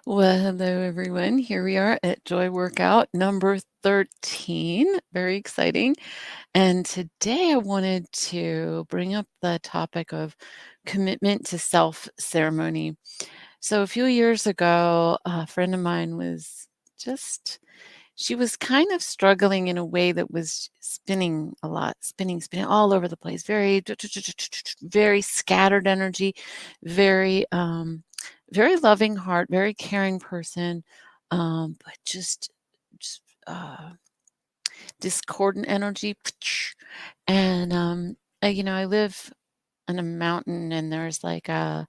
Well, hello everyone. Here we are at Joy Workout number 13. Very exciting. And today I wanted to bring up the topic of commitment to self ceremony. So a few years ago, a friend of mine was she was kind of struggling in a way that was spinning a lot, spinning all over the place, very scattered energy, very very loving heart, very caring person, but just discordant energy. And I live on a mountain, and there's like a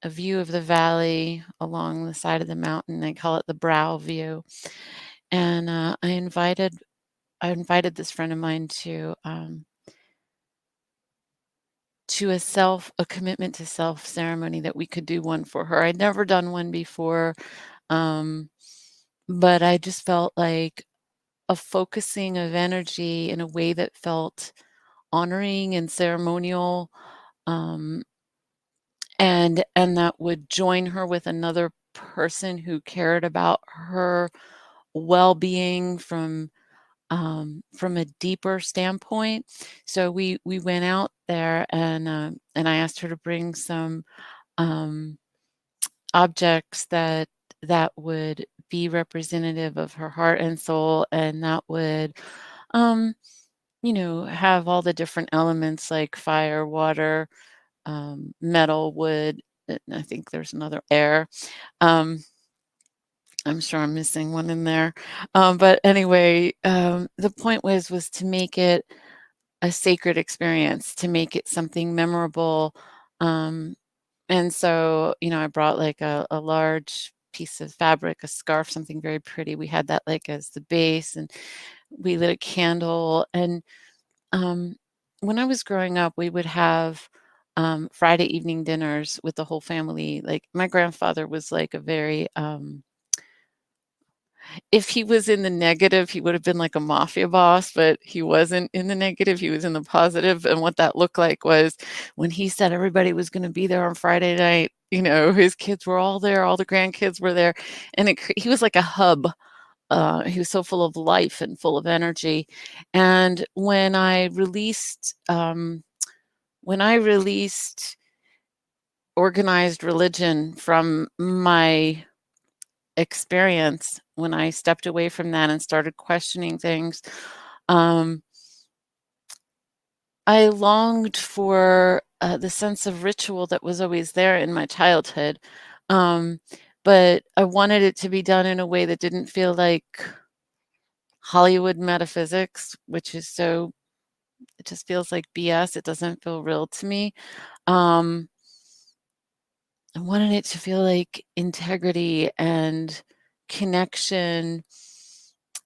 view of the valley along the side of the mountain. They call it the brow view. And I invited this friend of mine to a commitment to self ceremony that we could do one for her. I'd never done one before, um, but I just felt like a focusing of energy in a way that felt honoring and ceremonial, um, and that would join her with another person who cared about her well-being from a deeper standpoint. So we went out there, and I asked her to bring some um, objects that would be representative of her heart and soul, and that would um, have all the different elements like fire, water, metal, wood. And I think there's another air. Um, I'm sure I'm missing one in there. But anyway, the point was to make it a sacred experience, to make it something memorable. Um, and so, I brought like a large piece of fabric, a scarf, something very pretty. We had that like as the base, and we lit a candle. And um, when I was growing up, we would have Friday evening dinners with the whole family. Like my grandfather was like a very if he was in the negative, he would have been like a mafia boss, but he wasn't in the negative, he was in the positive. And what that looked like was when he said everybody was gonna be there on Friday night, his kids were all there, all the grandkids were there, and he was like a hub. He was so full of life and full of energy. And when I released organized religion from my experience, when I stepped away from that and started questioning things, um, I longed for the sense of ritual that was always there in my childhood. Um, but I wanted it to be done in a way that didn't feel like Hollywood metaphysics, it just feels like BS. It doesn't feel real to me. Um, I wanted it to feel like integrity and connection.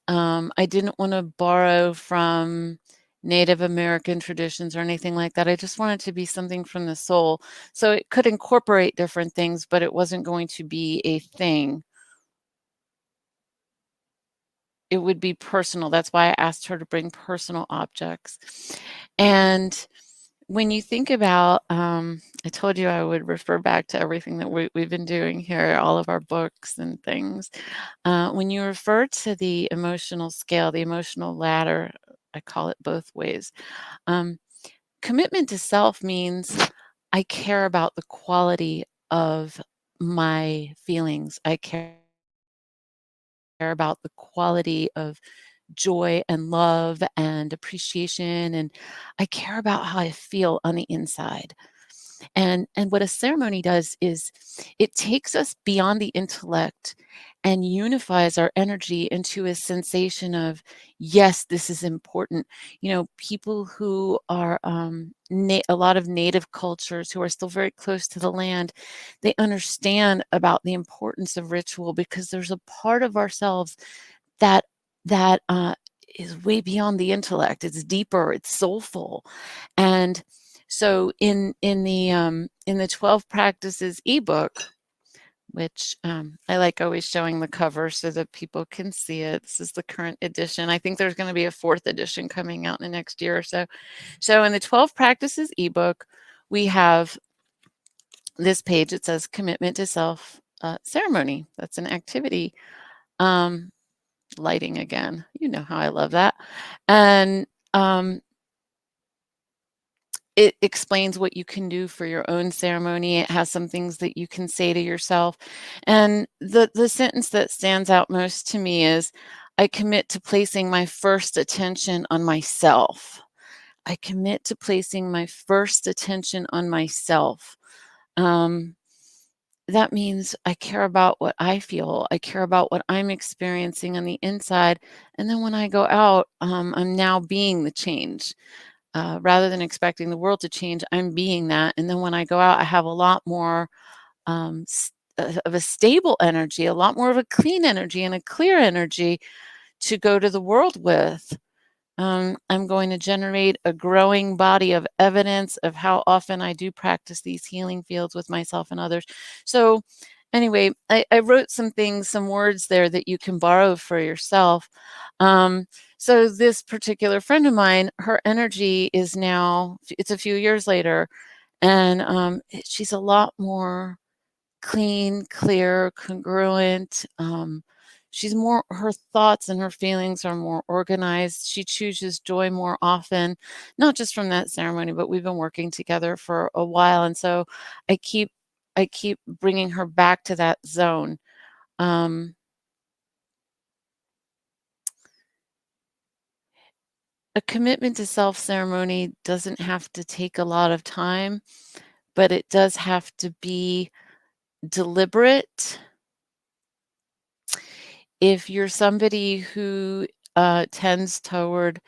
I didn't want to borrow from Native American traditions or anything like that. I just wanted to be something from the soul. So it could incorporate different things, but it wasn't going to be a thing. It would be personal. That's why I asked her to bring personal objects. And when you think about, I told you I would refer back to everything that we've been doing here, all of our books and things. When you refer to the emotional scale, the emotional ladder, I call it both ways. Um, Commitment to self means I care about the quality of my feelings. I care about the quality of joy and love and appreciation, and I care about how I feel on the inside. And what a ceremony does is it takes us beyond the intellect and unifies our energy into a sensation of, yes, this is important. People who are a lot of native cultures who are still very close to the land, they understand about the importance of ritual because there's a part of ourselves that is way beyond the intellect. It's deeper, it's soulful. And so in the 12 practices ebook, which I like always showing the cover so that people can see it. This is the current edition. I think there's going to be a fourth edition coming out in the next year or so. So in the 12 practices ebook, we have this page. It says commitment to self ceremony. That's an activity. Um, Lighting again. You know how I love that. And it explains what you can do for your own ceremony. It has some things that you can say to yourself. And the sentence that stands out most to me is, I commit to placing my first attention on myself. I commit to placing my first attention on myself. Um, that means I care about what I feel. I care about what I'm experiencing on the inside. And then when I go out, I'm now being the change. Rather than expecting the world to change, I'm being that. And then when I go out, I have a lot more of a stable energy, a lot more of a clean energy and a clear energy to go to the world with. I'm going to generate a growing body of evidence of how often I do practice these healing fields with myself and others. So, anyway, I wrote some things, some words there that you can borrow for yourself. So, this particular friend of mine, her energy is now, it's a few years later, and she's a lot more clean, clear, congruent. She's more, her thoughts and her feelings are more organized. She chooses joy more often, not just from that ceremony, but we've been working together for a while. And so I keep, I keep bringing her back to that zone. Um, a commitment to self ceremony doesn't have to take a lot of time, but it does have to be deliberate. If you're somebody who tends toward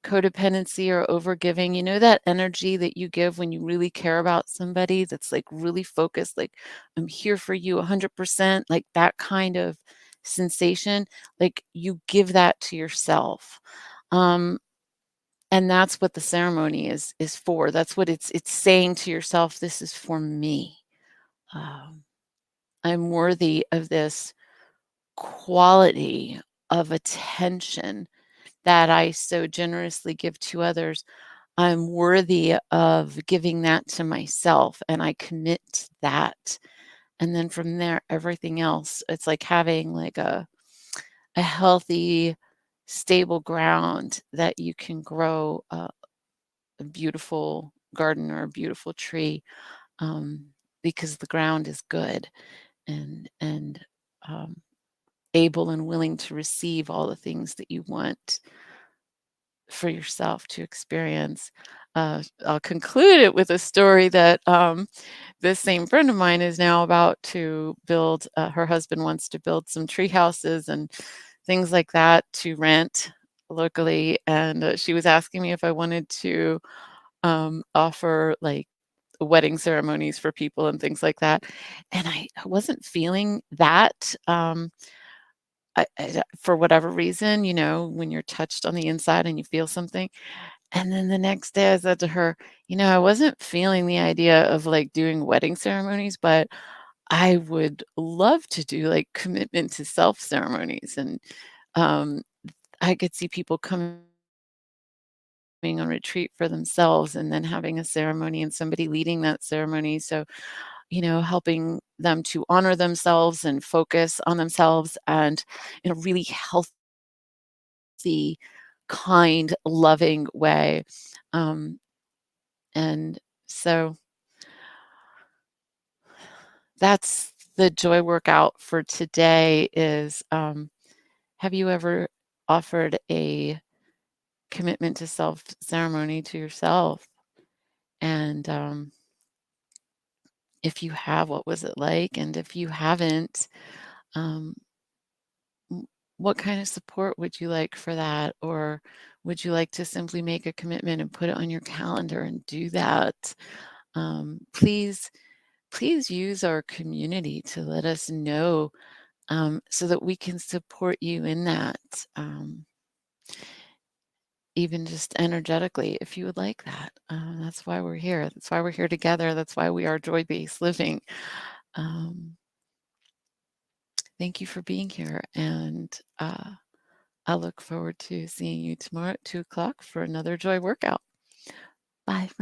codependency or overgiving, you know that energy that you give when you really care about somebody, that's like really focused, like, I'm here for you 100%, like that kind of sensation, like you give that to yourself. Um, and that's what the ceremony is for. That's what it's saying to yourself, this is for me. Um, I'm worthy of this quality of attention that I so generously give to others. I'm worthy of giving that to myself, and I commit to that. And then from there, everything else, it's like having like a healthy, stable ground that you can grow a beautiful garden or a beautiful tree, um, because the ground is good and um, able and willing to receive all the things that you want for yourself to experience. I'll conclude it with a story that this same friend of mine is now about to build. Her husband wants to build some tree houses and things like that to rent locally. And she was asking me if I wanted to offer like wedding ceremonies for people and things like that. And I wasn't feeling that. For whatever reason, you know, when you're touched on the inside and you feel something. And then the next day I said to her, you know, I wasn't feeling the idea of like doing wedding ceremonies, but I would love to do like commitment to self ceremonies. And um, I could see people coming on retreat for themselves and then having a ceremony and somebody leading that ceremony. So, you know, helping them to honor themselves and focus on themselves and in a really healthy, kind, loving way. Um, and so that's the joy workout for today is, have you ever offered a commitment to self ceremony to yourself? And if you have, what was it like? And if you haven't, um, what kind of support would you like for that? Or would you like to simply make a commitment and put it on your calendar and do that? Please use our community to let us know, so that we can support you in that, even just energetically, if you would like that. That's why we're here. That's why we're here together. That's why we are joy based living. Um, thank you for being here. And I look forward to seeing you tomorrow at 2 o'clock for another joy workout. Bye.